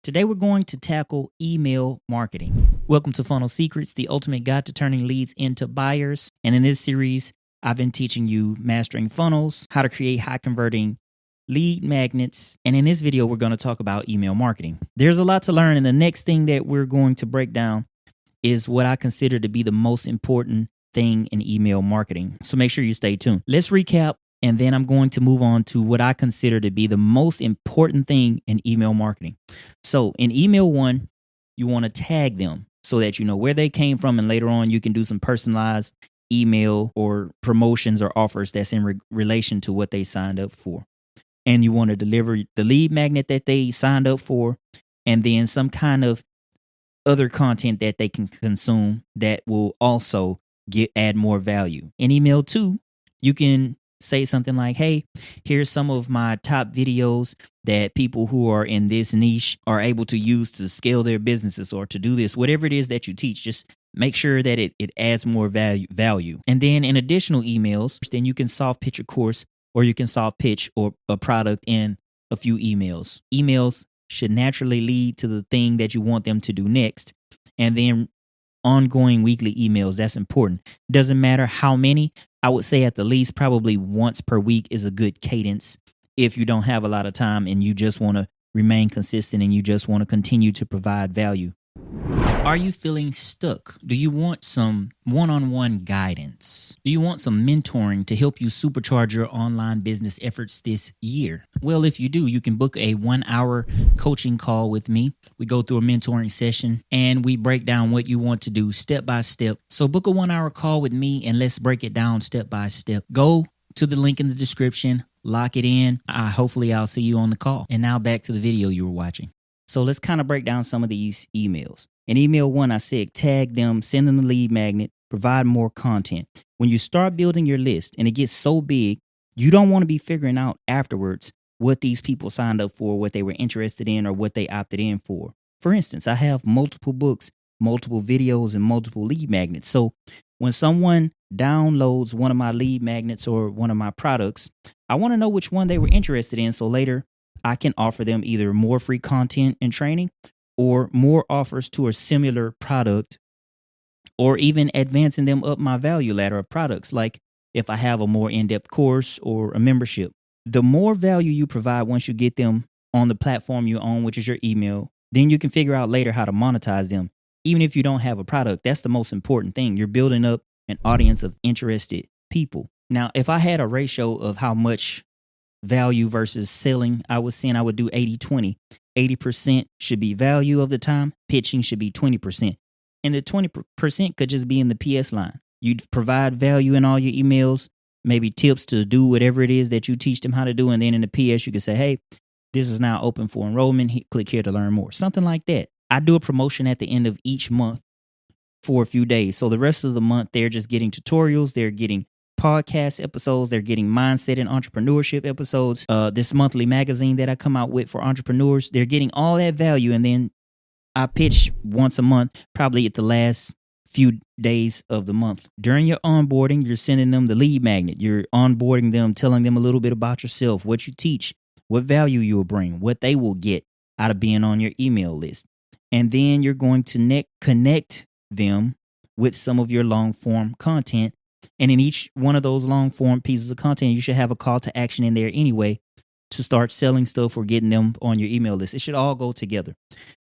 Today we're going to tackle email marketing. Welcome to Funnel Secrets, the ultimate guide to turning leads into buyers. And in this series, I've been teaching you mastering funnels, how to create high converting lead magnets. And in this video, we're going to talk about email marketing. There's a lot to learn. And the next thing that we're going to break down is what I consider to be the most important thing in email marketing. So make sure you stay tuned. Let's recap. And then I'm going to move on to what I consider to be the most important thing in email marketing. So in email one, you want to tag them so that you know where they came from. And later on, you can do some personalized email or promotions or offers that's in relation to what they signed up for. And you want to deliver the lead magnet that they signed up for, and then some kind of other content that they can consume that will also add more value. In email two, you can say something like, hey, here's some of my top videos that people who are in this niche are able to use to scale their businesses or to do this, whatever it is that you teach. Just make sure that it adds more value. And then in additional emails, then you can soft pitch a course, or you can soft pitch or a product in a few emails. Emails should naturally lead to the thing that you want them to do next. And then ongoing weekly emails, that's important. Doesn't matter how many. I would say at the least probably once per week is a good cadence if you don't have a lot of time and you just want to remain consistent and you just want to continue to provide value. Are you feeling stuck? Do you want some one-on-one guidance? Do you want some mentoring to help you supercharge your online business efforts this year? Well, if you do, you can book a 1-hour coaching call with me. We go through a mentoring session and we break down what you want to do step by step. So book a 1-hour call with me and let's break it down step by step. Go to the link in the description, lock it in. Hopefully I'll see you on the call. And now back to the video you were watching. So let's kind of break down some of these emails. In email one, I said tag them, send them the lead magnet, provide more content. When you start building your list and it gets so big, you don't want to be figuring out afterwards what these people signed up for, what they were interested in, or what they opted in for. For instance, I have multiple books, multiple videos, and multiple lead magnets. So when someone downloads one of my lead magnets or one of my products, I want to know which one they were interested in. So later I can offer them either more free content and training or more offers to a similar product, or even advancing them up my value ladder of products. Like if I have a more in-depth course or a membership, the more value you provide once you get them on the platform you own, which is your email, then you can figure out later how to monetize them. Even if you don't have a product, that's the most important thing. You're building up an audience of interested people. Now, if I had a ratio of how much value versus selling I was saying, I would do 80-20. 80% should be value of the time. Pitching should be 20%. And the 20% could just be in the PS line. You'd provide value in all your emails, maybe tips to do whatever it is that you teach them how to do. And then in the PS, you could say, hey, this is now open for enrollment. Click here to learn more. Something like that. I do a promotion at the end of each month for a few days. So the rest of the month, they're just getting tutorials. They're getting podcast episodes. They're getting mindset and entrepreneurship episodes. This monthly magazine that I come out with for entrepreneurs, they're getting all that value. And then I pitch once a month, probably at the last few days of the month. During your onboarding, you're sending them the lead magnet. You're onboarding them, telling them a little bit about yourself, what you teach, what value you will bring, what they will get out of being on your email list. And then you're going to connect them with some of your long form content. And in each one of those long form pieces of content, you should have a call to action in there anyway to start selling stuff or getting them on your email list. It should all go together.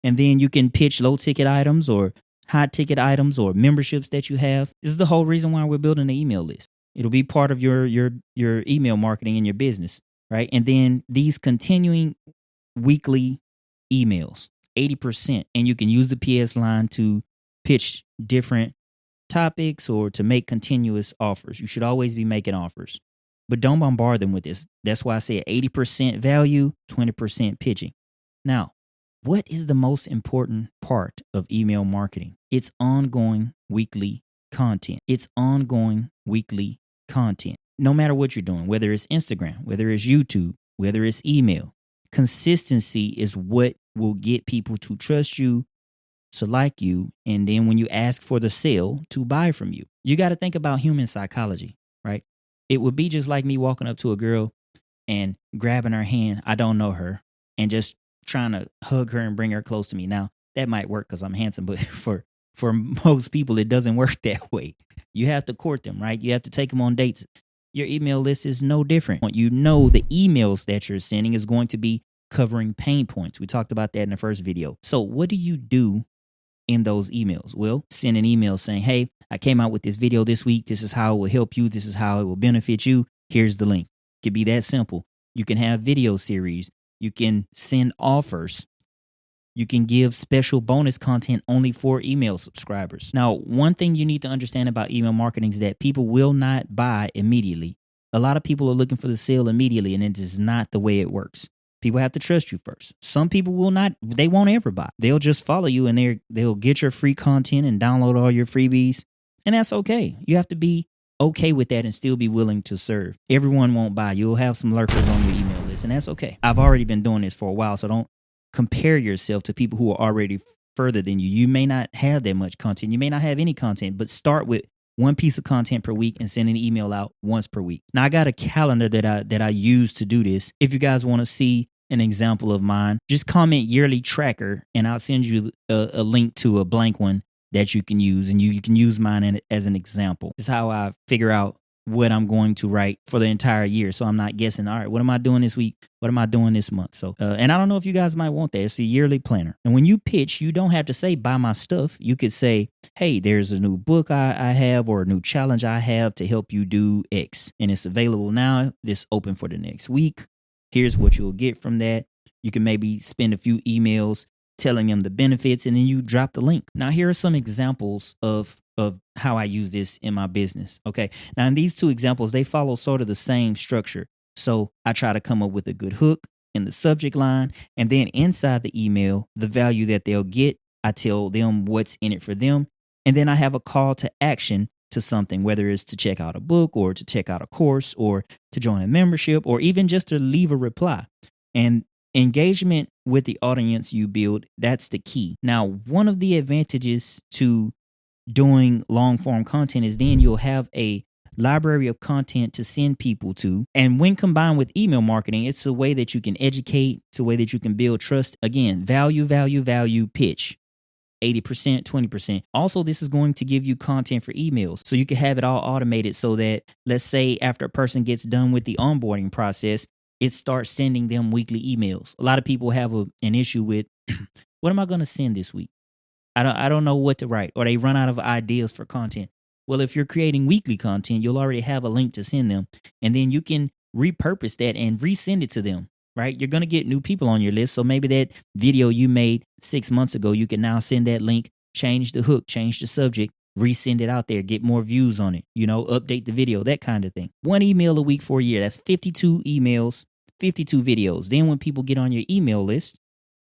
And then you can pitch low ticket items or high ticket items or memberships that you have. This is the whole reason why we're building an email list. It'll be part of your email marketing in your business, right? And then these continuing weekly emails, 80%. And you can use the PS line to pitch different topics or to make continuous offers. You should always be making offers, but don't bombard them with this. That's why I say 80% value, 20% pitching. Now, what is the most important part of email marketing? It's ongoing weekly content. It's ongoing weekly content. No matter what you're doing, whether it's Instagram, whether it's YouTube, whether it's email, consistency is what will get people to trust you, to like you, and then when you ask for the sale, to buy from you. You got to think about human psychology, right? It would be just like me walking up to a girl and grabbing her hand. I don't know her, and just trying to hug her and bring her close to me. Now, that might work because I'm handsome, but for most people, it doesn't work that way. You have to court them, right? You have to take them on dates. Your email list is no different. You know the emails that you're sending is going to be covering pain points. We talked about that in the first video. So what do you do in those emails? Well, send an email saying, hey, I came out with this video this week. This is how it will help you. This is how it will benefit you. Here's the link. It could be that simple. You can have video series. You can send offers. You can give special bonus content only for email subscribers. Now, one thing you need to understand about email marketing is that people will not buy immediately. A lot of people are looking for the sale immediately, and it is not the way it works. People have to trust you first. Some people will not, they won't ever buy. They'll just follow you and they'll get your free content and download all your freebies. And that's okay. You have to be okay with that and still be willing to serve. Everyone won't buy. You'll have some lurkers on your email list, and that's okay. I've already been doing this for a while, so don't compare yourself to people who are already further than you. You may not have that much content. You may not have any content, but start with one piece of content per week and send an email out once per week. Now, I got a calendar that I use to do this. If you guys want to see an example of mine, just comment yearly tracker and I'll send you a link to a blank one that you can use, and you can use mine as an example. This is how I figure out what I'm going to write for the entire year. So I'm not guessing, all right, what am I doing this week? What am I doing this month? So, and I don't know if you guys might want that. It's a yearly planner. And when you pitch, you don't have to say, buy my stuff. You could say, hey, there's a new book I have or a new challenge I have to help you do X. And it's available now. It's open for the next week. Here's what you'll get from that. You can maybe spend a few emails telling them the benefits, and then you drop the link. Now, here are some examples of how I use this in my business. Okay. Now, in these two examples, they follow sort of the same structure. So I try to come up with a good hook in the subject line, and then inside the email, the value that they'll get, I tell them what's in it for them. And then I have a call to action to something, whether it's to check out a book or to check out a course or to join a membership or even just to leave a reply. And engagement with the audience you build, that's the key. Now, one of the advantages to doing long form content is then you'll have a library of content to send people to. And when combined with email marketing, it's a way that you can educate, it's a way that you can build trust. Again, value, pitch. 80%, 20%. Also, this is going to give you content for emails. So you can have it all automated so that, let's say, after a person gets done with the onboarding process, it starts sending them weekly emails. A lot of people have an issue with, what am I going to send this week? I don't know what to write, or they run out of ideas for content. Well, if you're creating weekly content, you'll already have a link to send them, and then you can repurpose that and resend it to them, right? You're going to get new people on your list. So maybe that video you made 6 months ago, you can now send that link, change the hook, change the subject, resend it out there, get more views on it, update the video, that kind of thing. 1 email a week for a year. That's 52 emails, 52 videos. Then when people get on your email list,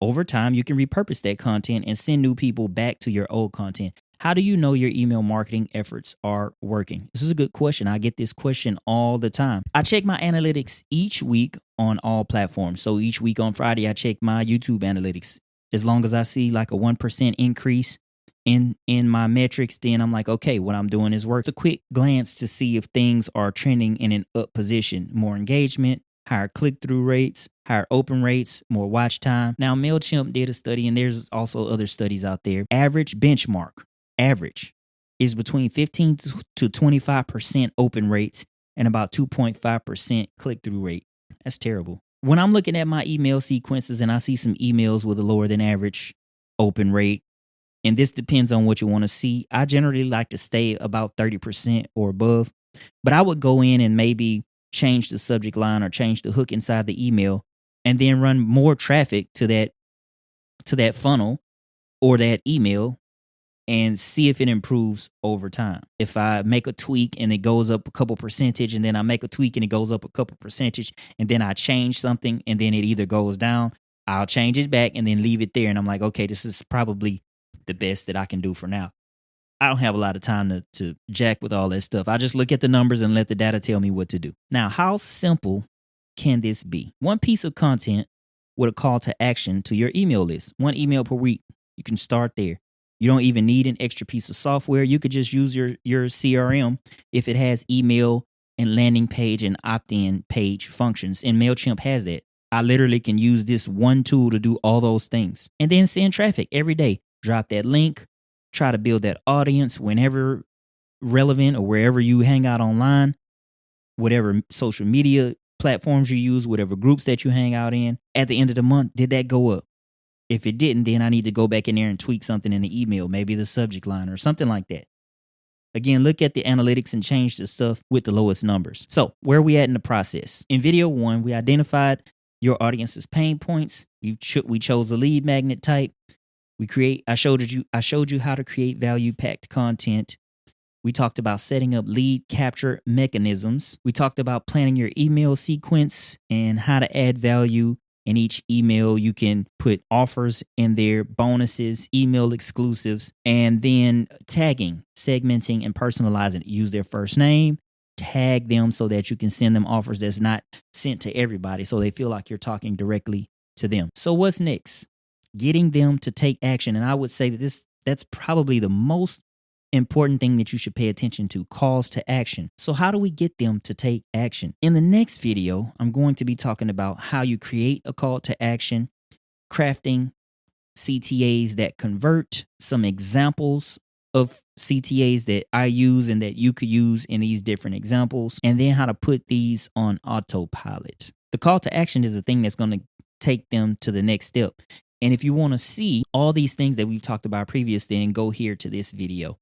over time, you can repurpose that content and send new people back to your old content. How do you know your email marketing efforts are working? This is a good question. I get this question all the time. I check my analytics each week on all platforms. So each week on Friday, I check my YouTube analytics. As long as I see like a 1% increase in my metrics, then I'm like, okay, what I'm doing is work. A quick glance to see if things are trending in an up position. More engagement, higher click-through rates, higher open rates, more watch time. Now, MailChimp did a study, and there's also other studies out there. Average is between 15 to 25% open rates and about 2.5% click-through rate. That's terrible. When I'm looking at my email sequences and I see some emails with a lower than average open rate, and this depends on what you want to see, I generally like to stay about 30% or above. But I would go in and maybe change the subject line or change the hook inside the email and then run more traffic to that funnel or that email and see if it improves over time. If I make a tweak and it goes up a couple percentage, and then I make a tweak and it goes up a couple percentage, and then I change something and then it either goes down, I'll change it back and then leave it there. And I'm like, okay, this is probably the best that I can do for now. I don't have a lot of time to jack with all that stuff. I just look at the numbers and let the data tell me what to do. Now, how simple can this be? 1 piece of content with a call to action to your email list. 1 email per week. You can start there. You don't even need an extra piece of software. You could just use your CRM if it has email and landing page and opt-in page functions. And MailChimp has that. I literally can use this one tool to do all those things. And then send traffic every day. Drop that link. Try to build that audience whenever relevant or wherever you hang out online, whatever social media platforms you use, whatever groups that you hang out in. At the end of the month, did that go up? If it didn't, then I need to go back in there and tweak something in the email, maybe the subject line or something like that. Again, look at the analytics and change the stuff with the lowest numbers. So where are we at in the process? In video 1, we identified your audience's pain points. We chose a lead magnet type. I showed you how to create value-packed content. We talked about setting up lead capture mechanisms. We talked about planning your email sequence and how to add value in each email. You can put offers in there, bonuses, email exclusives, and then tagging, segmenting, and personalizing. Use their first name, tag them so that you can send them offers that's not sent to everybody so they feel like you're talking directly to them. So what's next? Getting them to take action. And I would say that that's probably the most important thing that you should pay attention to, calls to action. So how do we get them to take action? In the next video, I'm going to be talking about how you create a call to action, crafting CTAs that convert, some examples of CTAs that I use and that you could use in these different examples, and then how to put these on autopilot. The call to action is the thing that's going to take them to the next step. And if you want to see all these things that we've talked about previously, then go here to this video.